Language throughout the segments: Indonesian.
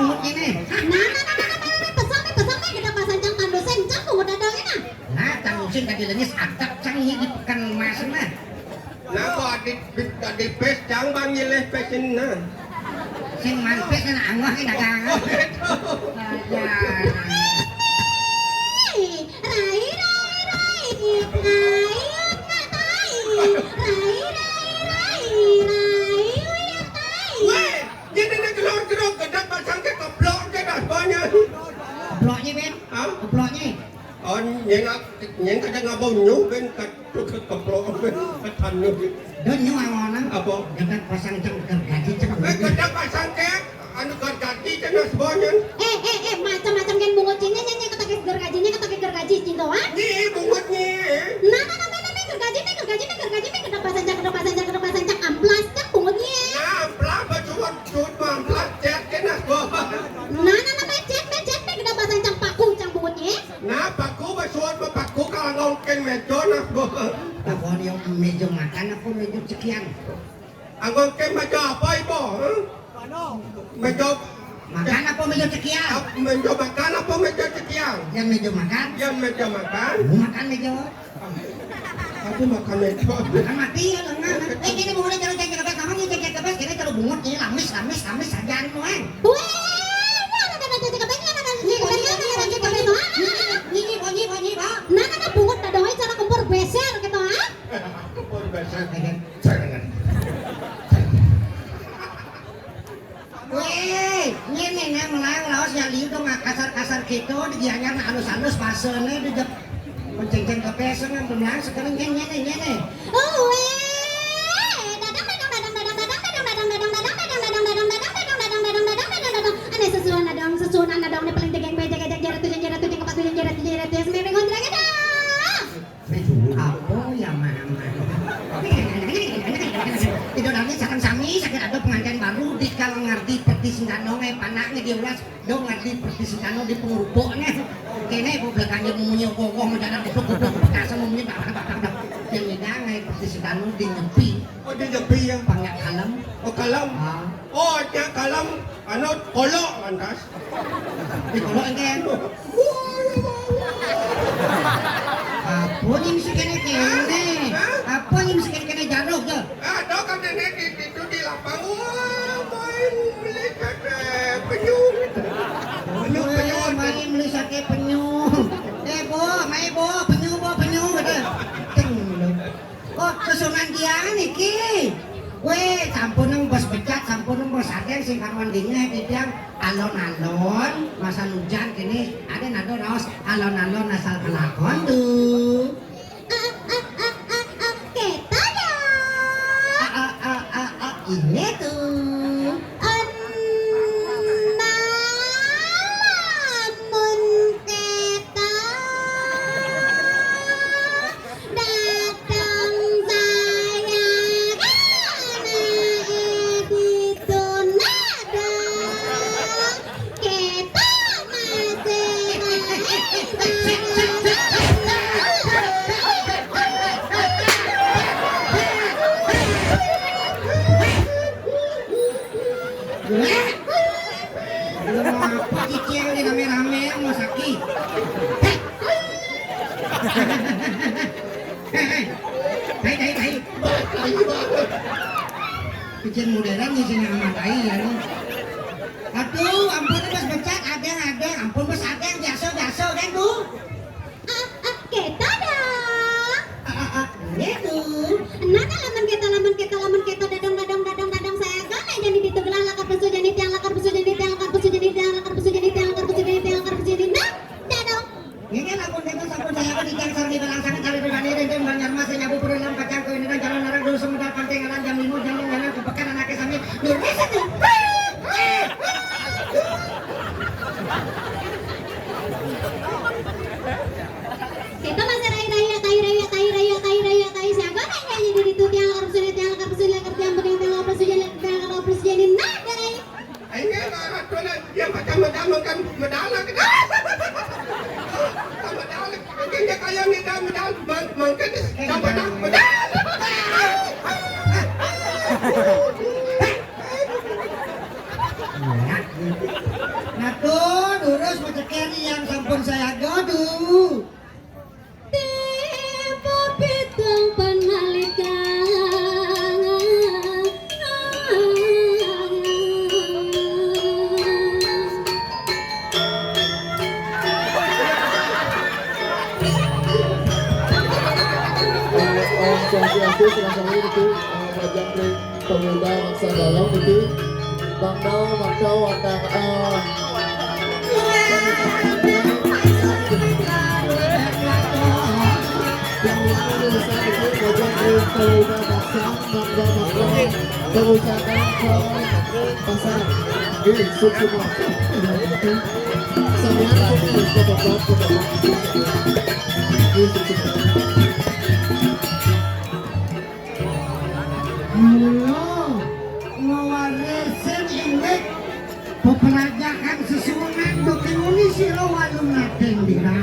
pungut ini. Pesan kita pasanjang tandosen cang pungut dadang ini. Nah, tandosen tadi lenis atap cang di pekan mas mah. Nah, kok di pes cang bang nyileh pesin nah. Sing mampes na angwah ini dagang. Ya. Kebloknya Ben? Kebloknya? Oh, yang kadang ngabau nyuh Ben keblok Ben ketan nyuh. Don nyuh angonan apa? Dengan pasang ceng gergaji ceng. Kadang pasang kek anu gergaji cenah sebanyak. Macam-macam kan bungut cinya nyanyi kata gergaji cinta wah? Nih bungutnya. Nah, gergaji kedap pasanjang amplas kan bungutnya. Nah, amplas bacuan amplas cet kena sebanyak. Nah, cet kedap pasanjang paku cang bungutnya. Nah, paku bacuan paku kalau ngongken mejo nah sebanyak. Kalau dia meja makan apa meja sekian? Ngongken mejo apa ibu? Mejo makan apa meja sekian? Meja makan apa meja sekian? Yang meja makan? Yang meja makan? Makan meja. Aku makan meja. Makan mati ya lengan. Kini bungut jalan cek kamu ni cek kebes kini kalau bungut ini lamis saja anu eh. Nah, bungut dadoi cara kumpur beser gitu ah. Kumpur beser. Weh, ini nih mulai laos yang liu dong kasar-kasar gitu, dianyar halus-halus pasenya di menceng-ceng ke pesen yang benar sekarang nyene. Oh weh, dadang, sesuatu nadang ini paling tegeng beja jarak tuh tinggal patu jarak sembilan kontranya dah. Apa ya mama? Itu nanti sekarang sami sakit ada pengantin baru di kalau ngerti perti sindano panaknya diulas dong ngerti perti sindano di pengurupoknya kene belakangnya memunyi kokoh mendadak goblok bekasa memunyi bakal yang ngedangai perti sindano di nyepi. Oh di nyepi ya? Pangyak kalem. Oh kalem? Oh nya kalem anu kolok lantas. Di kolok engken. Apa yang bisa kene? Apa yang bisa kene jaruk je? Dok kan nenek itu di lapang. Wah, main melihat penyu. Main melihat penyu. Bu, penyu gitu. Oh, kesunan dia niki. Weh, sampun bos becat, sampun bos aden sing karuan dingnya bidang alon-alon masa hujan kini ada nado raos alon-alon asal kelakon tuh. Kita dah. Ini tuh. Kecil modern di sini amat ya nih. Aduh, ampun bos becat, ada, ampun bos ada yang biasa kan bu? Kita dah. Ini tuh. Nah, laman kita dadang saya kan jadi ditegelan lakar pesu jadi tiang lakar pesu jadi nah, dadang. Ini lakon sampun saya kan dikian sarang di belakang kali pribadi dan banyak mas nyabu perulang kacang ke ini dan jalan larang dulu semedar pantai ngalan jam 5 jam kepekan anaknya sambil Indonesia tuh. Kita masih raya siapa kan yang jadi itu tiang lakar pesu jadi nah, dadang. Ini orang tua dia macam medala kita. Medala, dia kayak medal mungkin medal. terus macam carry yang sampun saya godu. Tiba pitung panalika Om Swastiastu, sama-sama itu Majapahit pemuda maksa dalam itu Bangdau Makau akan yang bisa itu Majapahit pemuda maksa Bangdau Makau perusahaan pasar ini semua sampai ini Mula ngawarisin indik peperajakan sesuangan dokin uni sila walung natin dira.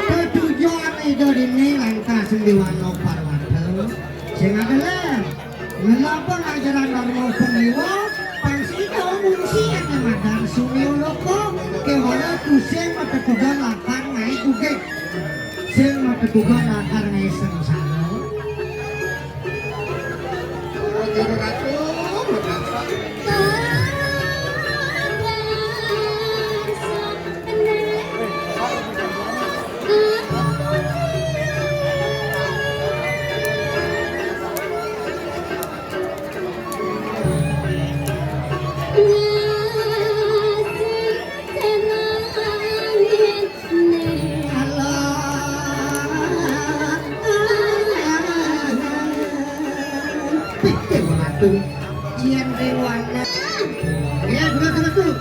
Ketujuan itu ini langkah sendiwano parwata. Sing adalah ngelapang ajaran dharma pemiwa pangsita umungsian yang madar sumioloko kewala tusing matetugan lakar ngai kugek. Sing matetugan lakar ngai sengsara. Jian Rewana. Ya, betul.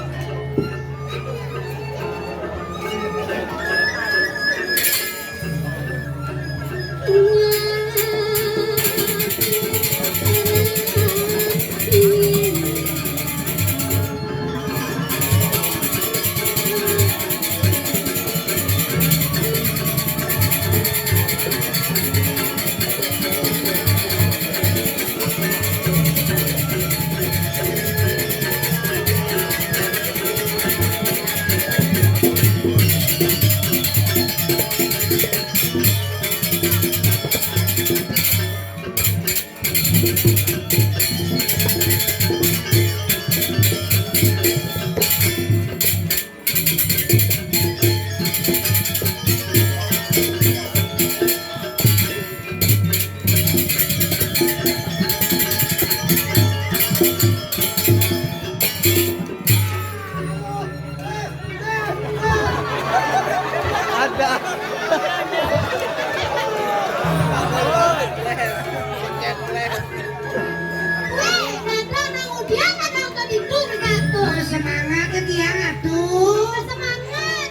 Semangat ya tiang atuh. Semangat.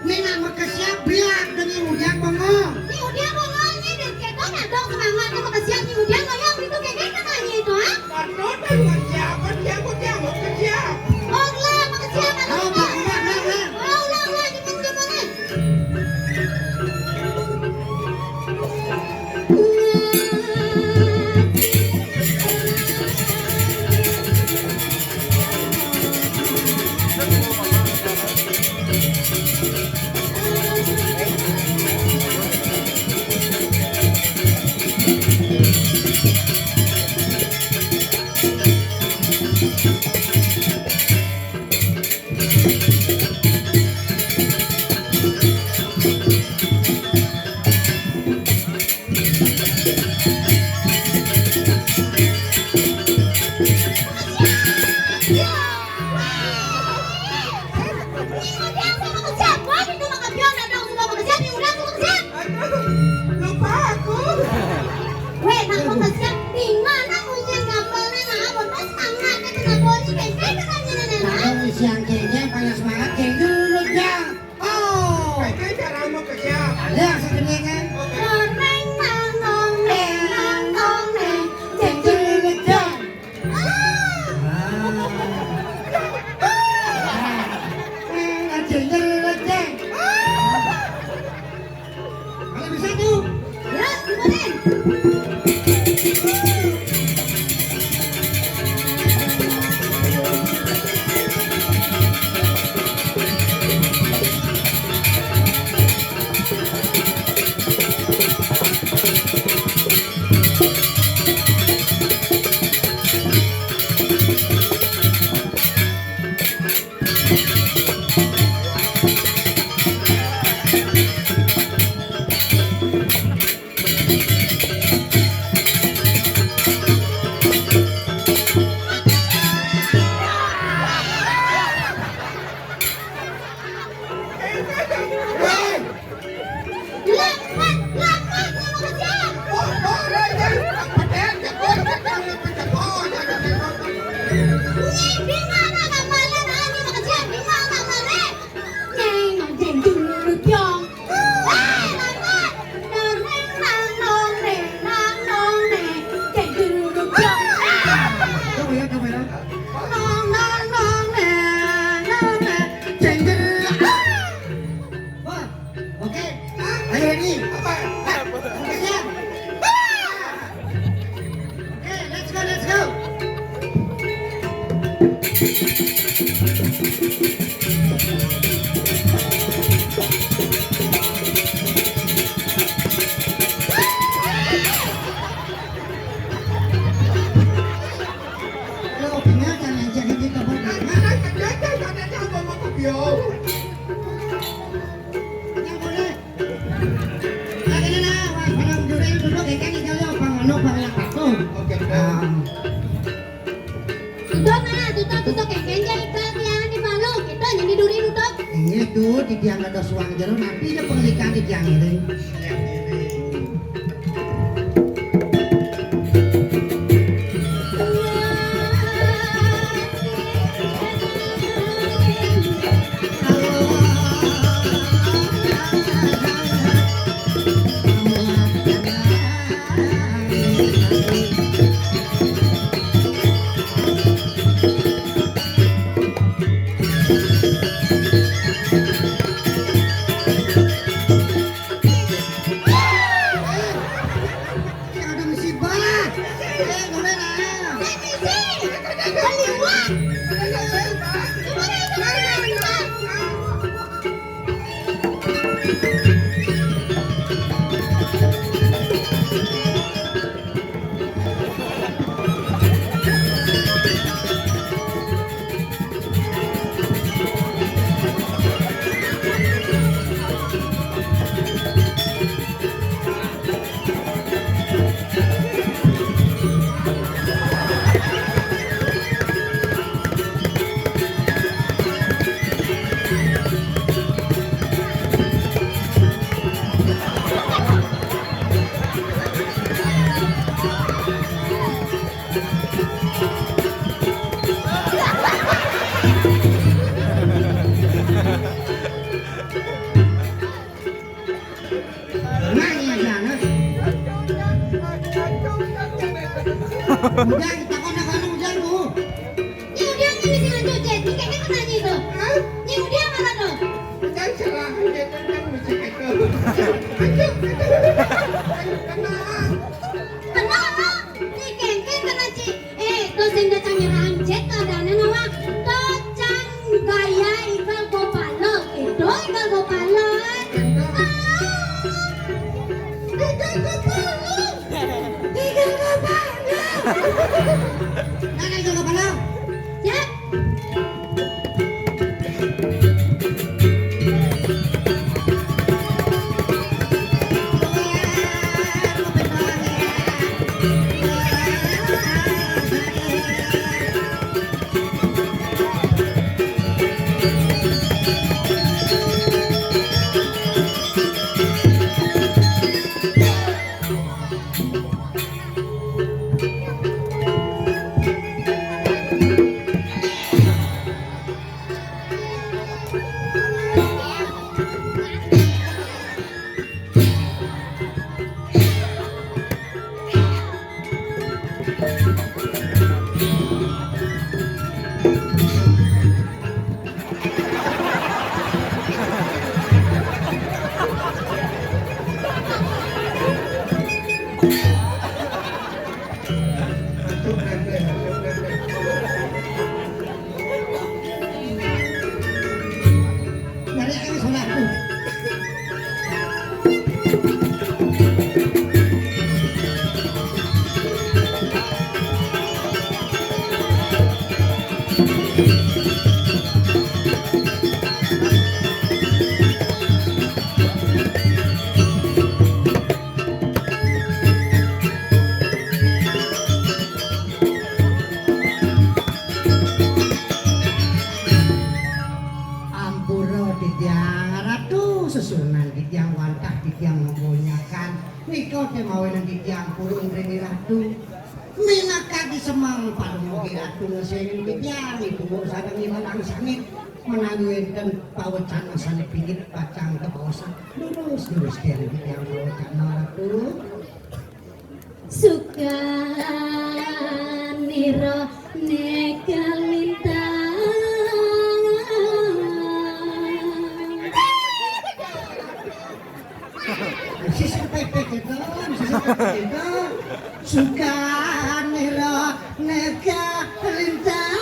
Ini nama kesiap bilang dengan udiang bengong. Ni udah mau ngomongnya dan kita nggak dong semangatnya mau kesian ni udah ngomong itu kayak gitu nanya itu ah? Karena dengan siapa dia mau kerja. Oh lah mau kesian kan? Oh, bang. Oh lah gimana? Lupa aku. Weh, nak mau kesian di mana punya gambarnya nak abon pas tangannya kena polisi kayak gitu kan Tahu siang kayaknya paling semangat kayak dulu ya. Oh, Kayak cara mau kerja. ada segini kan? Neng nong neng, Kayak dulu ya. Kayak dulu ya. Kalau bisa tuh. ya gimana? Lo punya jangan jadi di kebun. Mana kerja ada mama kabio. Yang boleh. Lagi na wah parang duduk ikan ikaw yo pangano pangilang ako. Oke. Tutok kenja ikan yang di balok kita jadi duri tutok. Iya tuh di tiang ada suang jero nanti dia penglikan di tiang ini. Ada musibah. Boleh lah. Nanya sana. Udah kita kono hujan bu. Ni udah ni mesti lanjut jet. Ni kayaknya kena ni tu. Ni udah mana tu? Jangan salah dia kan mesti itu. Kena lah. Ni kengkeng kena cik. Tu sing datang nyerang jet tu ada nama. Tocang gaya ikan gopalo. Itu ikan gopalo. Nana itu kepala. Jet. Dari yang salahku. Ampura di tiang ratu susunan di tiang wantah di tiang membonyakan niko temawen di tiang purung reni ratu minaka di semang pada mogi ratu ngesengin di tiang itu sadang imanang sangit menangguinkan pawecan masane pingit pacang ke bawah lurus tiang di tiang pawecan ratu Suka niro nekalintang. Sisi pepek itu suka nero neka lintang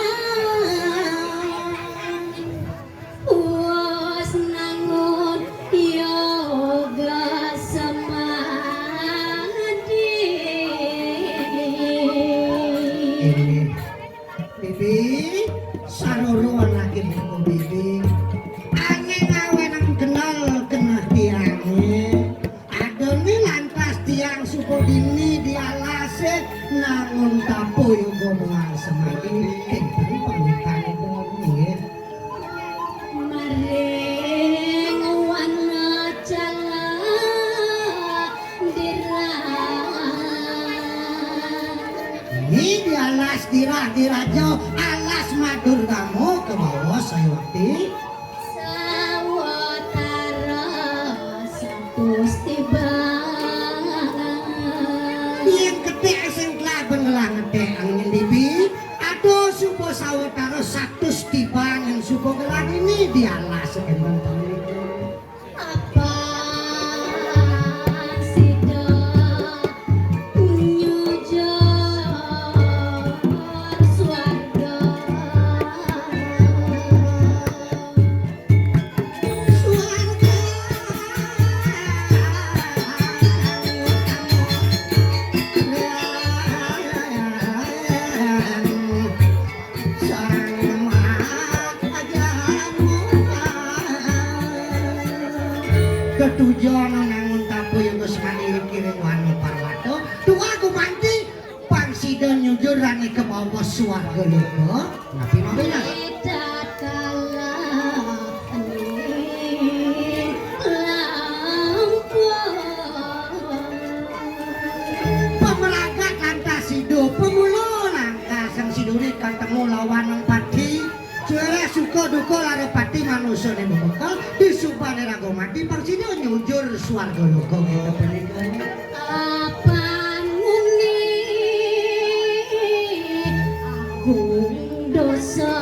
karuruan lagi niku bibi. Aneh ngawe nang kenal kena tiange. Adone lantas tiang suku dini dialase nangun tapu yo gomongan semakin kenten pemikan nggih. Maring wana jala Ini dialas dirajo alas madur kamu ke bawah saya waktu sawatara sapus tiba yang ketik sing kelaben lah ngetik angin dibi aduh supo sawatara satu tibang yang supo gelang ini dialas emang apa sida nyujo swarga ketujuan nangun tapu yang geus kiring wani parwato dua gumanti pangsida nyujurane ke bawah swarga logo napi mabena pemelagat lantas hidup pemulo lantas yang siduri ketemu lawan nang pati juara suka duka lare pati manusia nih bekal disubane rago mati pangsida nyujur swarga logo gitu pernikahan apa nguni agung dosa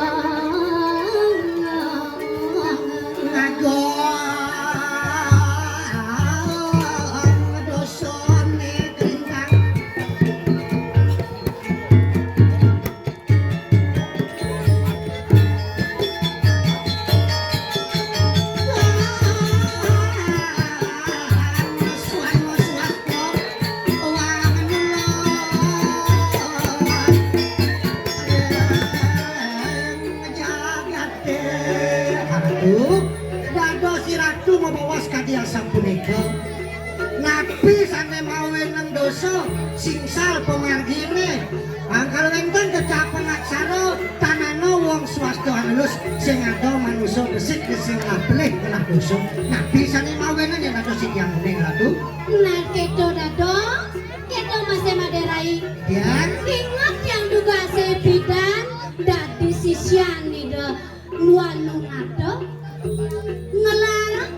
Ratu membawa sekadian sampunika nabi sane mawe nang dosa singsal pemargine angkal wenten kecapen aksara tanano wong swasta halus sing ada manusa besik sing lapelih kena dosa nabi sane mawe nang yen ada sing yang ning Ratu nah kedo dado kedo masih maderai dan ingat yang duga sebidan dadi sisyani do nuanu ado ngelarang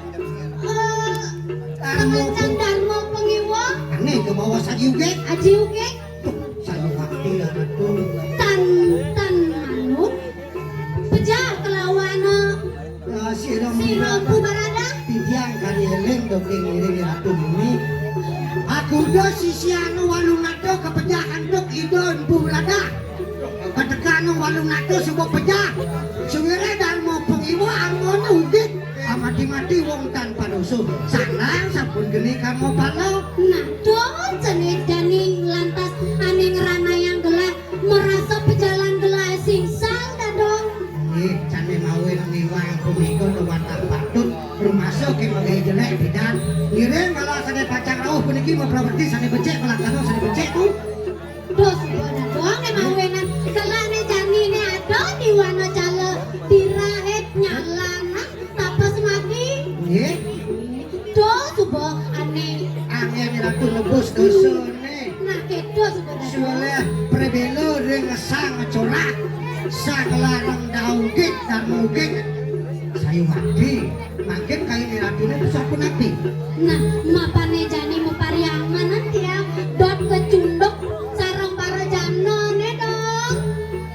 Tangan Dharma pengiwa aneh ke bawah saji uge aji uge saji wakti ya Ratu tan manuk pejah kelawan siro barada tidiang kali eling dongeng iring Ratu ini aku do sisianu walung ado kepejahan dok idon bubrada ketekan walung ado sebuah pejah sewire Dharma pengiwa angon udik mati-mati wong tanpa dosa sanang sampun geni kamu palo nah dong jenis daning lantas aning rana yang gelah merasa pejalan gelah singsal dah dong nih cane mawin niwang kumiko watang patut rumah sok magai jelek bidan ngiring kalau sane pacang rauh puniki mau properti sane becek pelakano sane becek tuh dos dah dong mawinan gelah ne jani ne ado di wana cale dirahet nyalana tapas mati nggih do subo aneh Ratu nebus dosane nah kedo subo dah dong soalnya prebelo ring sang corak sang larang daugik dan mugik sayu mati makin kayu ni Ratu ini bisa pun nabi nah mapane jani mupariaman nanti ya dot kecundok sarang para janone dong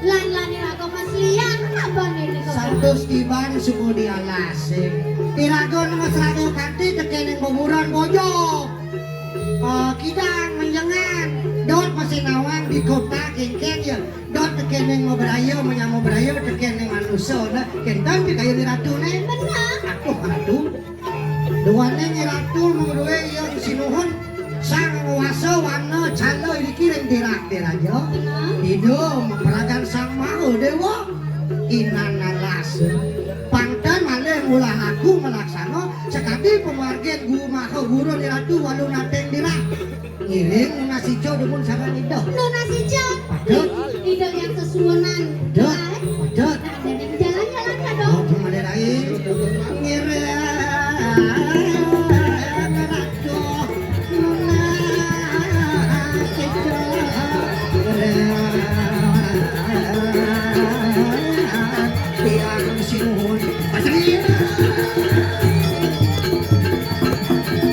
lan irago maslian apa nih Santos tiban suku dialase irago mas rago kanti tekening kuburan bojo kidang menjangan dot masih nawang di kota kengkeng ya dot tekening ngobrayo menyamobrayo tekening manusia nah kentan di kayu ni Ratu nih benar aku Ratu duane ni Ratu menurut yang sinuhun sang waso wano calo dikirim dirak dirajo benar hidup memperagan sang mau dewa inana lunas. Pantan malih ngulah aku melaksano sekali pemargian gumaha guru di ratu walu nateng dirah. Ngiring lunas hijau dukun sarang itu. Lunas hijau. Padahal Ide yang sesuanan. Padahal Ada yang jalan-jalan ya Oh, dong. cuma ada lain. Ngira ratu lunas hijau. Tiang sinuhun pasir.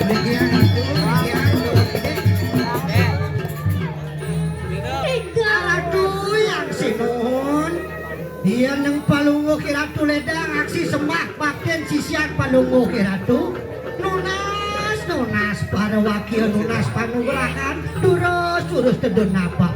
Bagian itu, bagian Aduh yang sinuhun. Dia nang palungo kiratu ledang aksi sembah bakten sisian palungo kiratu. Nunas para wakil nunas panugrakan turus tedun apa